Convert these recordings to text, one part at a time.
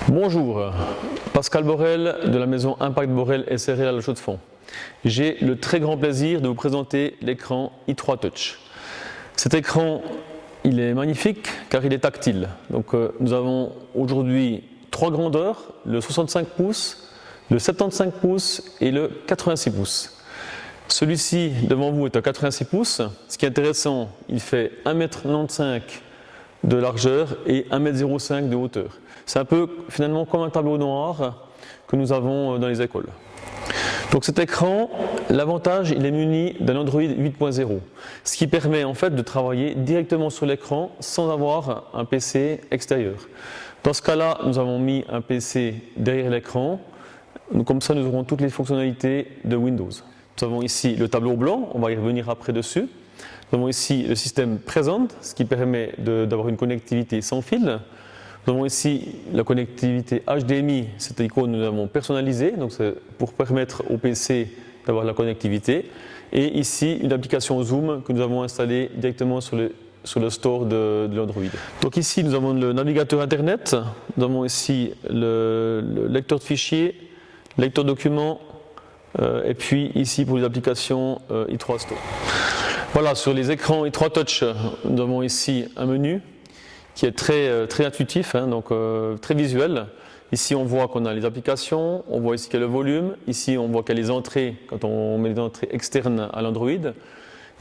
Bonjour, Pascal Borel de la maison Impact Borel SRL à La Chaux-de-Fonds. J'ai le très grand plaisir de vous présenter l'écran i3 Touch. Cet écran, il est magnifique car il est tactile. Donc nous avons aujourd'hui trois grandeurs, le 65 pouces, le 75 pouces et le 86 pouces. Celui-ci devant vous est un 86 pouces. Ce qui est intéressant, il fait 1,95 m de largeur et 1,05 m de hauteur. C'est un peu finalement comme un tableau noir que nous avons dans les écoles. Donc cet écran, l'avantage, il est muni d'un Android 8.0, ce qui permet en fait de travailler directement sur l'écran sans avoir un PC extérieur. Dans ce cas-là, nous avons mis un PC derrière l'écran, comme ça nous aurons toutes les fonctionnalités de Windows. Nous avons ici le tableau blanc, on va y revenir après dessus. Nous avons ici le système Present, ce qui permet d'avoir une connectivité sans fil. Nous avons ici la connectivité HDMI, cette icône nous l'avons personnalisée, donc c'est pour permettre au PC d'avoir la connectivité. Et ici une application Zoom que nous avons installée directement sur le store de l'Android. Donc ici nous avons le navigateur internet, nous avons ici le lecteur de fichiers, lecteur de documents, et puis ici pour les applications i3 Store. Voilà, sur les écrans i3 Touch, nous avons ici un menu qui est très intuitif, donc très visuel. Ici on voit qu'on a les applications, on voit ici qu'il y a le volume, ici on voit qu'il y a les entrées quand on met les entrées externes à l'Android.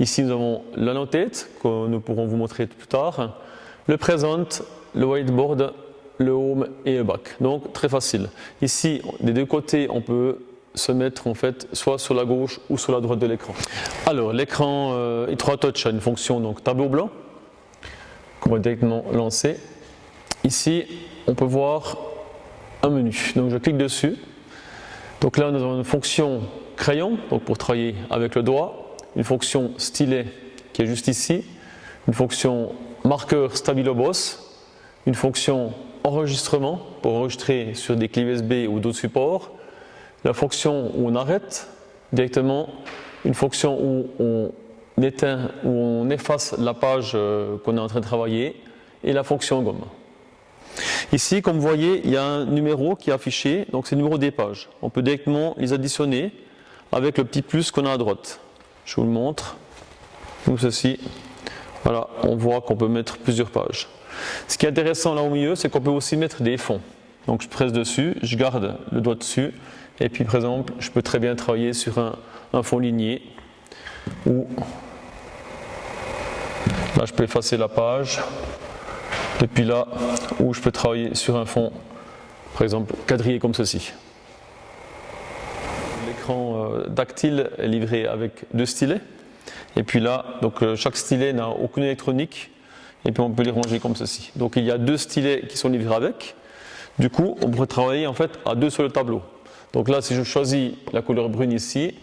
Ici nous avons l'annotate que nous pourrons vous montrer plus tard, le present, le whiteboard, le home et le back. Donc très facile. Ici des deux côtés on peut se mettre en fait soit sur la gauche ou sur la droite de l'écran. Alors l'écran i3 Touch a une fonction donc tableau blanc qu'on va directement lancer. Ici on peut voir un menu, donc je clique dessus. Donc là nous avons une fonction crayon, donc pour travailler avec le doigt, une fonction stylet qui est juste ici, une fonction marqueur Stabilo Boss, une fonction enregistrement pour enregistrer sur des clés USB ou d'autres supports, la fonction où on arrête directement, une fonction où on éteint, où on efface la page qu'on est en train de travailler, et la fonction gomme. Ici, comme vous voyez, il y a un numéro qui est affiché, donc c'est le numéro des pages. On peut directement les additionner avec le petit plus qu'on a à droite. Je vous le montre, comme ceci. Voilà, on voit qu'on peut mettre plusieurs pages. Ce qui est intéressant là au milieu, c'est qu'on peut aussi mettre des fonds. Donc je presse dessus, je garde le doigt dessus, et puis par exemple, je peux très bien travailler sur un fond ligné, ou là je peux effacer la page, depuis là où je peux travailler sur un fond, par exemple quadrillé comme ceci. L'écran tactile est livré avec deux stylets, et puis là, donc chaque stylet n'a aucune électronique, et puis on peut les ranger comme ceci. Donc il y a deux stylets qui sont livrés avec, du coup on pourrait travailler en fait à deux sur le tableau. Donc là si je choisis la couleur brune ici,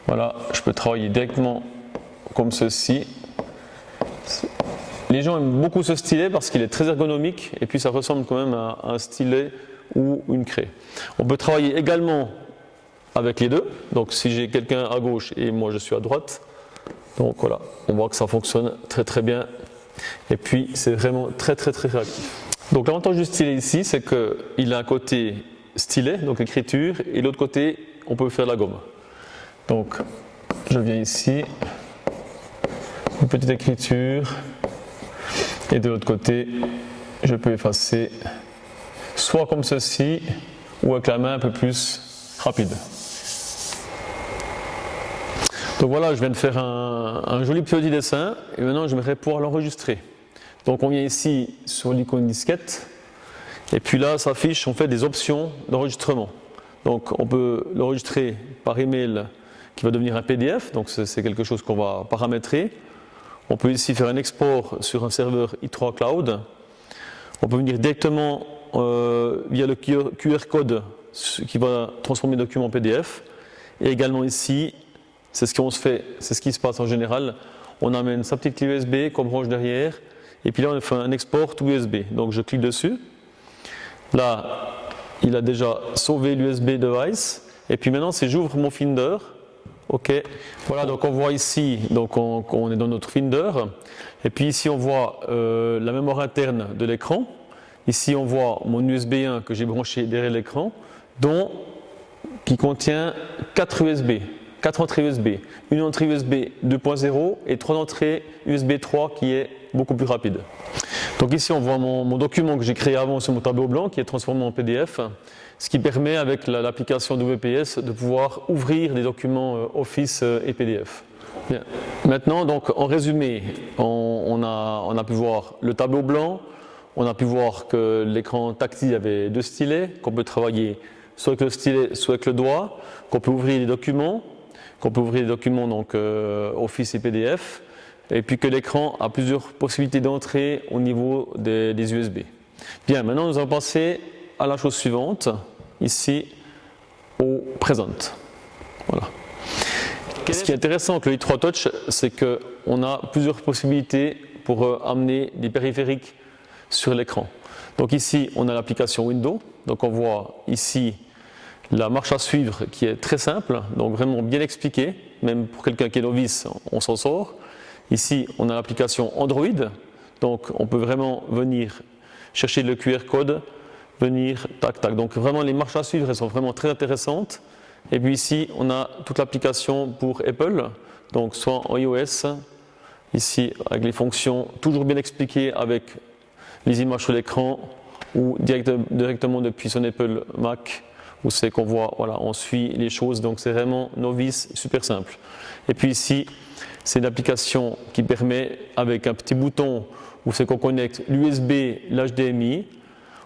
voilà, je peux travailler directement comme ceci. Les gens aiment beaucoup ce stylet parce qu'il est très ergonomique et puis ça ressemble quand même à un stylet ou une craie. On peut travailler également avec les deux, donc si j'ai quelqu'un à gauche et moi je suis à droite, donc voilà, on voit que ça fonctionne très bien et puis c'est vraiment très réactif. Donc l'avantage du stylet ici, c'est qu'il a un côté stylet, donc écriture, et l'autre côté on peut faire la gomme. Donc je viens ici, une petite écriture, et de l'autre côté je peux effacer soit comme ceci ou avec la main un peu plus rapide. Donc voilà, je viens de faire un joli petit dessin et maintenant j'aimerais pouvoir l'enregistrer. Donc on vient ici sur l'icône disquette et puis là s'affiche en fait des options d'enregistrement. Donc on peut l'enregistrer par email qui va devenir un PDF, donc c'est quelque chose qu'on va paramétrer. On peut ici faire un export sur un serveur i3 Cloud. On peut venir directement via le QR code qui va transformer le document en PDF. Et également ici, c'est ce qui se passe en général. On amène sa petite clé USB qu'on branche derrière. Et puis là, on fait un export tout USB. Donc je clique dessus. Là, il a déjà sauvé l'USB device. Et puis maintenant, si j'ouvre mon Finder, ok, voilà, donc on voit ici, donc on est dans notre Finder. Et puis ici, on voit la mémoire interne de l'écran. Ici, on voit mon USB 1 que j'ai branché derrière l'écran, qui contient 4 USB, 4 entrées USB, une entrée USB 2.0 et 3 entrées USB 3 qui est beaucoup plus rapide. Donc ici, on voit mon document que j'ai créé avant sur mon tableau blanc qui est transformé en PDF, ce qui permet avec l'application WPS de pouvoir ouvrir des documents Office et PDF. Bien. Maintenant, donc, en résumé, on a pu voir le tableau blanc, on a pu voir que l'écran tactile avait 2 stylets, qu'on peut travailler soit avec le stylet, soit avec le doigt, qu'on peut ouvrir les documents, donc Office et PDF, et puis que l'écran a plusieurs possibilités d'entrée au niveau des USB. Bien, maintenant nous allons passer à la chose suivante, ici au Present. Voilà. Ce qui est intéressant avec le i3 Touch, c'est qu'on a plusieurs possibilités pour amener des périphériques sur l'écran. Donc ici, on a l'application Windows. Donc on voit ici la marche à suivre qui est très simple, donc vraiment bien expliquée. Même pour quelqu'un qui est novice, on s'en sort. Ici, on a l'application Android. Donc on peut vraiment venir chercher le QR code, venir tac tac. Donc vraiment les marches à suivre, elles sont vraiment très intéressantes. Et puis ici, on a toute l'application pour Apple, donc soit en iOS, ici avec les fonctions toujours bien expliquées avec les images sur l'écran ou directement depuis son Apple Mac où c'est qu'on voit, voilà, on suit les choses, donc c'est vraiment novice, super simple. Et puis ici, c'est une application qui permet avec un petit bouton où c'est qu'on connecte l'USB, l'HDMI.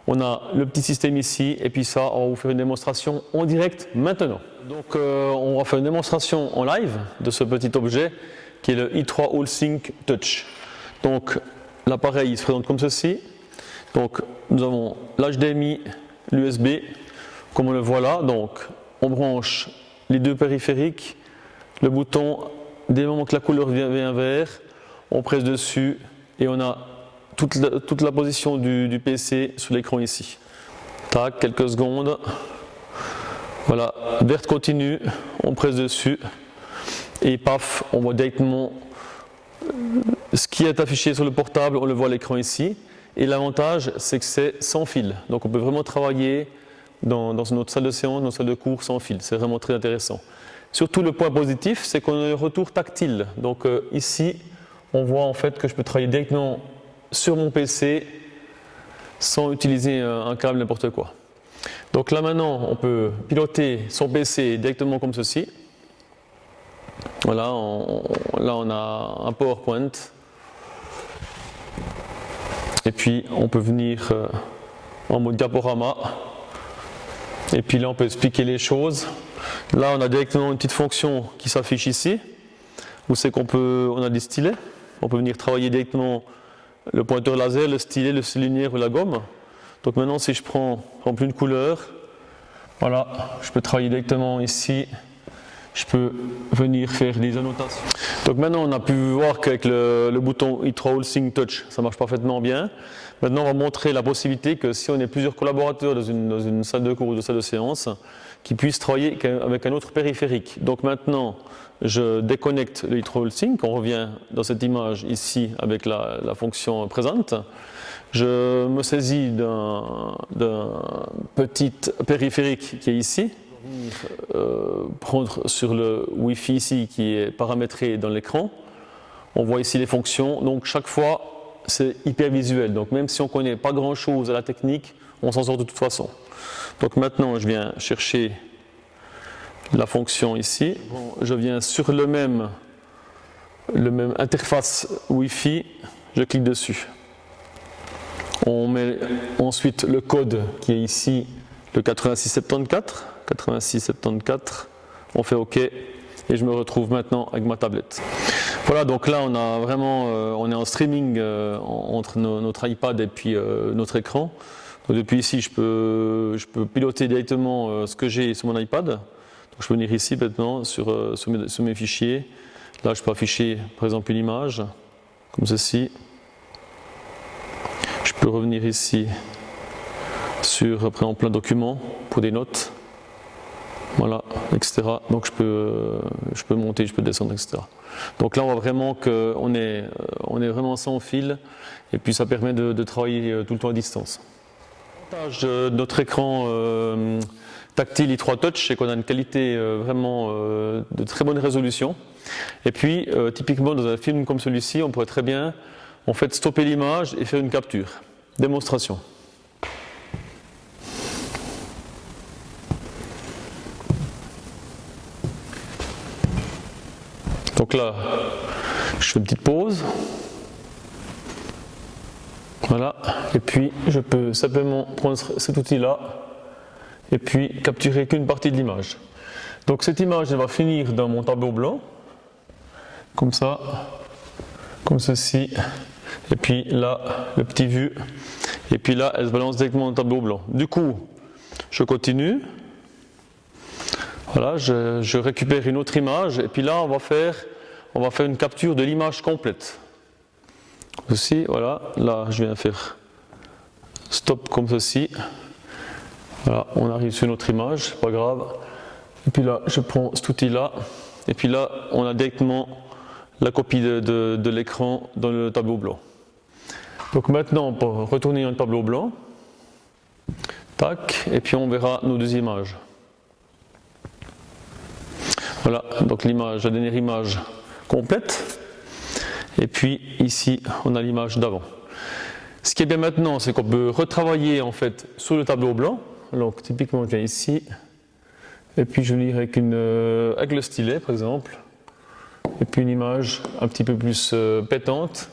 On a le petit système ici et puis ça, on va vous faire une démonstration en direct maintenant. Donc on va faire une démonstration en live de ce petit objet qui est le i3 AllSync Touch. Donc l'appareil se présente comme ceci. Donc nous avons l'HDMI, l'USB, comme on le voit là. Donc on branche les 2 périphériques, le bouton, dès le moment que la couleur devient vert, on presse dessus et on a toute la position du PC sur l'écran ici. Tac, quelques secondes. Voilà, verte continue, on presse dessus et paf, on voit directement ce qui est affiché sur le portable, on le voit à l'écran ici. Et l'avantage, c'est que c'est sans fil. Donc on peut vraiment travailler dans notre salle de séance, notre salle de cours sans fil. C'est vraiment très intéressant. Surtout le point positif, c'est qu'on a un retour tactile. Donc ici, on voit en fait que je peux travailler directement sur mon PC sans utiliser un câble n'importe quoi. Donc là maintenant, on peut piloter son PC directement comme ceci. Voilà, là on a un PowerPoint. Et puis on peut venir en mode diaporama. Et puis là on peut expliquer les choses. Là on a directement une petite fonction qui s'affiche ici, où c'est on a des stylets. On peut venir travailler directement le pointeur laser, le stylet, le lumière ou la gomme. Donc maintenant si je prends plus une couleur, voilà, je peux travailler directement ici. Je peux venir faire des annotations. Donc maintenant on a pu voir qu'avec le bouton i3 AllSync Touch ça marche parfaitement bien. Maintenant on va montrer la possibilité que si on est plusieurs collaborateurs dans une salle de cours ou une salle de séance, qu'ils puissent travailler avec un autre périphérique. Donc maintenant je déconnecte le i3 AllSync, on revient dans cette image ici avec la fonction présente. Je me saisis d'un petit périphérique qui est ici. Prendre sur le Wi-Fi ici qui est paramétré dans l'écran. On voit ici les fonctions, donc chaque fois c'est hyper visuel, donc même si on ne connaît pas grand chose à la technique, on s'en sort de toute façon. Donc maintenant je viens chercher la fonction ici, je viens sur le même interface Wi-Fi, je clique dessus. On met ensuite le code qui est ici, le 8674, on fait OK et je me retrouve maintenant avec ma tablette. Voilà, donc là on a vraiment, on est en streaming entre notre iPad et puis notre écran. Donc depuis ici je peux piloter directement ce que j'ai sur mon iPad. Donc je peux venir ici maintenant sur mes fichiers. Là je peux afficher par exemple une image comme ceci. Je peux revenir ici sur par exemple un document pour des notes, voilà, etc. Donc je peux monter, je peux descendre, etc. Donc là on voit vraiment qu'on est vraiment sans fil et puis ça permet de travailler tout le temps à distance. L'avantage de notre écran tactile i3 Touch, c'est qu'on a une qualité vraiment de très bonne résolution. Et puis, typiquement dans un film comme celui-ci, on pourrait très bien en fait stopper l'image et faire une capture. Démonstration. Donc là, je fais une petite pause. Voilà, et puis je peux simplement prendre cet outil-là et puis capturer qu'une partie de l'image. Donc cette image, elle va finir dans mon tableau blanc, comme ça, comme ceci, et puis là, le petit vu, et puis là, elle se balance directement dans le tableau blanc. Du coup, je continue, voilà, je récupère une autre image, et puis là, on va faire une capture de l'image complète. Ceci, voilà, là je viens faire stop comme ceci, voilà, on arrive sur notre image, pas grave, et puis là je prends cet outil là, et puis là on a directement la copie de l'écran dans le tableau blanc. Donc maintenant pour retourner dans le tableau blanc, tac, et puis on verra nos deux images. Voilà, donc l'image, la dernière image complète. Et puis ici, on a l'image d'avant. Ce qui est bien maintenant, c'est qu'on peut retravailler en fait sur le tableau blanc. Donc typiquement, je viens ici, et puis je vais avec le stylet par exemple, et puis une image un petit peu plus pétante.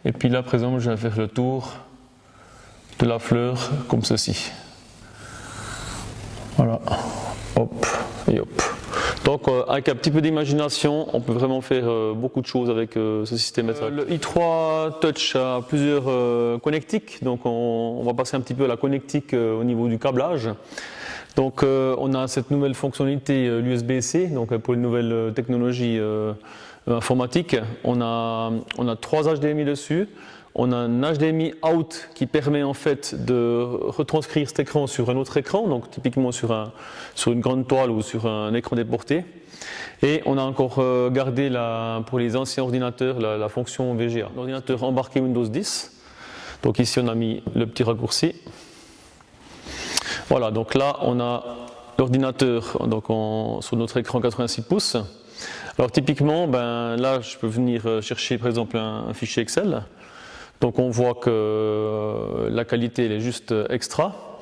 Et puis là, par exemple, je vais faire le tour de la fleur comme ceci. Voilà, hop et hop. Donc avec un petit peu d'imagination, on peut vraiment faire beaucoup de choses avec ce système. Le i3 Touch a plusieurs connectiques, donc on va passer un petit peu à la connectique au niveau du câblage. Donc on a cette nouvelle fonctionnalité l'USB-C, donc pour les nouvelles technologies informatiques. On a 3 HDMI dessus. On a un HDMI out qui permet en fait de retranscrire cet écran sur un autre écran, donc typiquement sur une grande toile ou sur un écran déporté. Et on a encore gardé pour les anciens ordinateurs la fonction VGA. L'ordinateur embarqué Windows 10. Donc ici on a mis le petit raccourci. Voilà, donc là on a l'ordinateur sur notre écran 86 pouces. Alors typiquement, là je peux venir chercher par exemple un fichier Excel. Donc on voit que la qualité elle est juste extra.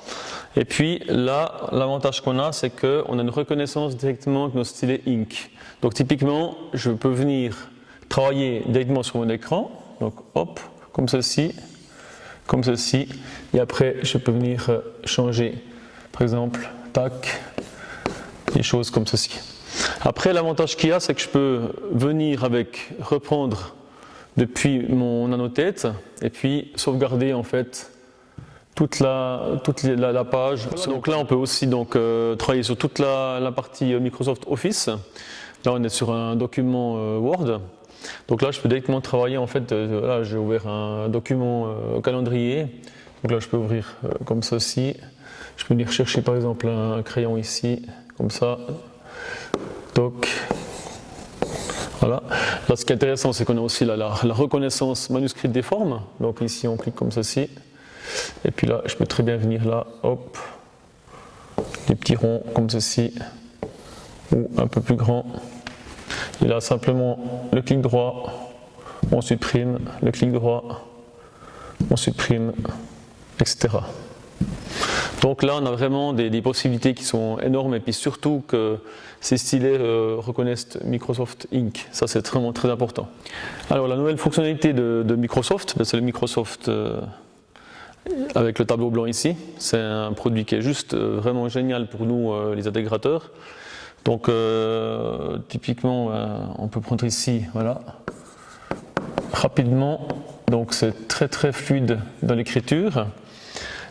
Et puis là, l'avantage qu'on a, c'est qu'on a une reconnaissance directement avec nos stylets Ink. Donc typiquement, je peux venir travailler directement sur mon écran. Donc hop, comme ceci, et après je peux venir changer, par exemple, tac, des choses comme ceci. Après, l'avantage qu'il y a, c'est que je peux venir reprendre depuis mon nano-tête et puis sauvegarder en fait toute la page. Donc là on peut aussi travailler sur toute la partie Microsoft Office. Là on est sur un document Word. Donc là je peux directement travailler en fait, là j'ai ouvert un document calendrier. Donc là je peux ouvrir comme ceci. Je peux venir chercher par exemple un crayon ici, comme ça. Donc voilà. Là, ce qui est intéressant, c'est qu'on a aussi la reconnaissance manuscrite des formes. Donc ici, on clique comme ceci. Et puis là, je peux très bien venir là, hop, des petits ronds comme ceci, ou un peu plus grands. Et là, simplement, le clic droit, on supprime, le clic droit, on supprime, etc. Donc là, on a vraiment des possibilités qui sont énormes, et puis surtout que ces stylets reconnaissent Microsoft Ink. Ça, c'est vraiment très important. Alors, la nouvelle fonctionnalité de Microsoft, c'est le Microsoft avec le tableau blanc ici. C'est un produit qui est juste vraiment génial pour nous, les intégrateurs. Donc, typiquement, on peut prendre ici, voilà, rapidement. Donc, c'est très très fluide dans l'écriture.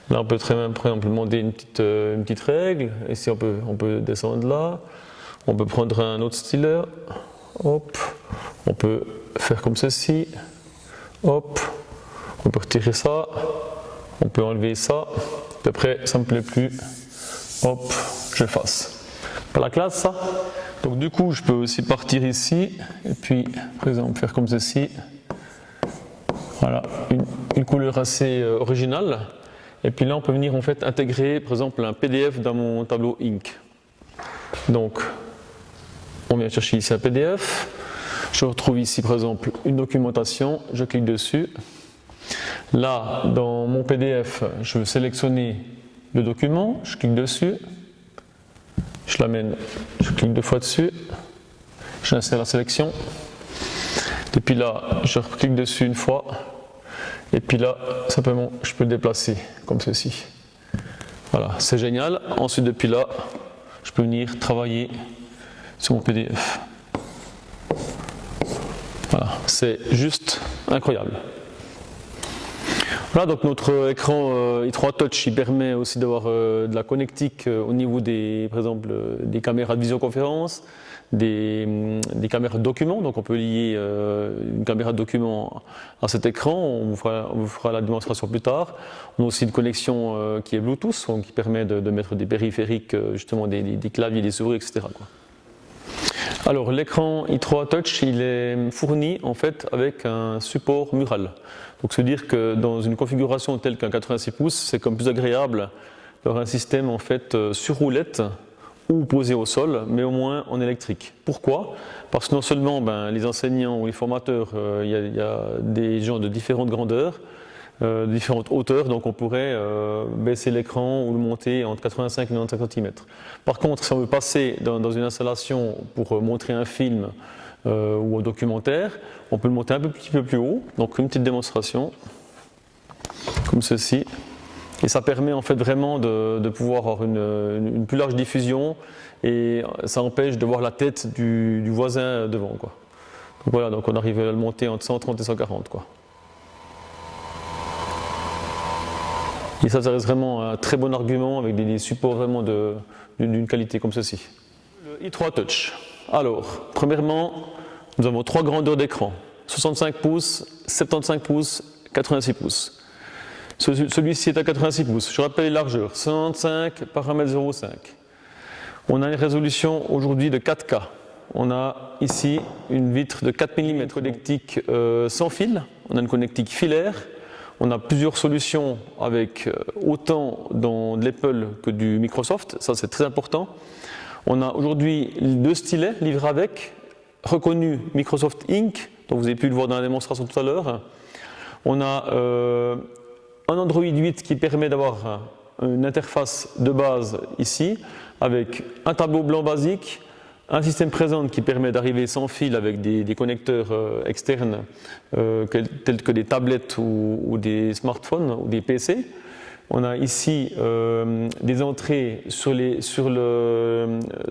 Là, on peut très bien, par exemple, demander une petite règle. Ici, on peut descendre là. On peut prendre un autre stylet. Hop. On peut faire comme ceci. Hop. On peut retirer ça. On peut enlever ça. Puis après, ça ne me plaît plus. Hop, j'efface. Pas la classe, ça. Donc, du coup, je peux aussi partir ici. Et puis, par exemple, faire comme ceci. Voilà, une couleur assez originale. Et puis là, on peut venir en fait intégrer, par exemple, un PDF dans mon tableau Inc. Donc, on vient chercher ici un PDF. Je retrouve ici, par exemple, une documentation. Je clique dessus. Là, dans mon PDF, je veux sélectionner le document. Je clique dessus. Je l'amène. Je clique 2 fois dessus. J'insère la sélection. Et puis là, je clique dessus une fois. Et puis là, simplement, je peux le déplacer comme ceci. Voilà, c'est génial. Ensuite, depuis là, je peux venir travailler sur mon PDF. Voilà, c'est juste incroyable. Voilà, donc notre écran i3 Touch, il permet aussi d'avoir de la connectique au niveau des, par exemple, des caméras de visioconférence, des caméras de documents. Donc on peut lier une caméra de document à cet écran. On vous fera la démonstration plus tard. On a aussi une connexion qui est Bluetooth, donc qui permet de mettre des périphériques, justement des claviers, des souris, etc., quoi. Alors l'écran i3 Touch, il est fourni en fait avec un support mural. Donc se dire que dans une configuration telle qu'un 86 pouces, c'est comme plus agréable d'avoir un système en fait sur roulette ou posé au sol, mais au moins en électrique. Pourquoi? Parce que non seulement les enseignants ou les formateurs, il y a des gens de différentes grandeurs, différentes hauteurs, donc on pourrait baisser l'écran ou le monter entre 85 et 95 cm. Par contre, si on veut passer dans une installation pour montrer un film ou un documentaire, on peut le monter un petit peu plus haut, donc une petite démonstration, comme ceci. Et ça permet en fait vraiment de pouvoir avoir une plus large diffusion et ça empêche de voir la tête du voisin devant, quoi. Donc voilà, donc on arrive à le monter entre 130 et 140, quoi. Et ça reste vraiment un très bon argument avec des supports vraiment d'une qualité comme ceci. Le i3 Touch. Alors, premièrement, nous avons 3 grandeurs d'écran. 65 pouces, 75 pouces, 86 pouces. Celui-ci est à 86 pouces. Je rappelle les largeurs, 125 par 1,05 m. On a une résolution aujourd'hui de 4K. On a ici une vitre de 4 mm connectique sans fil. On a une connectique filaire. On a plusieurs solutions avec autant dans de l'Apple que du Microsoft, ça c'est très important. On a aujourd'hui 2 stylets livrés avec, reconnus Microsoft Ink, dont vous avez pu le voir dans la démonstration tout à l'heure. On a un Android 8 qui permet d'avoir une interface de base ici, avec un tableau blanc basique, un système présent qui permet d'arriver sans fil avec des connecteurs externes tels que des tablettes ou des smartphones ou des PC. On a ici des entrées sur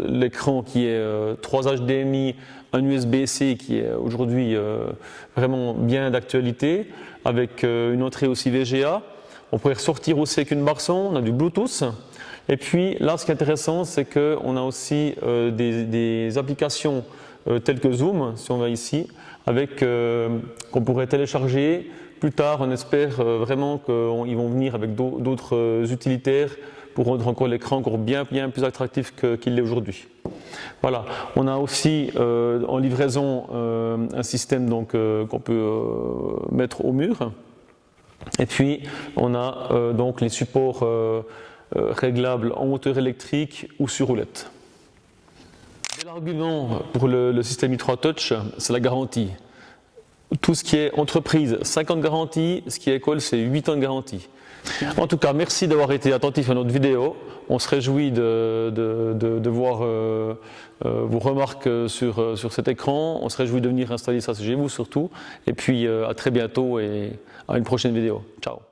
l'écran qui est 3 HDMI, un USB-C qui est aujourd'hui vraiment bien d'actualité, avec une entrée aussi VGA. On pourrait ressortir aussi avec une barre son, on a du Bluetooth. Et puis là, ce qui est intéressant, c'est qu'on a aussi des applications telles que Zoom, si on va ici, qu'on pourrait télécharger. Plus tard, on espère vraiment qu'ils vont venir avec d'autres utilitaires pour rendre encore l'écran encore bien plus attractif qu'il l'est aujourd'hui. Voilà. On a aussi en livraison un système qu'on peut mettre au mur. Et puis, on a donc les supports réglables en moteur électrique ou sur roulette. L'argument pour le système i3 Touch, c'est la garantie. Tout ce qui est entreprise, 5 ans de garantie, ce qui est école, c'est 8 ans de garantie. En tout cas, merci d'avoir été attentif à notre vidéo. On se réjouit de voir vos remarques sur cet écran. On se réjouit de venir installer ça chez vous surtout. Et puis à très bientôt et à une prochaine vidéo. Ciao.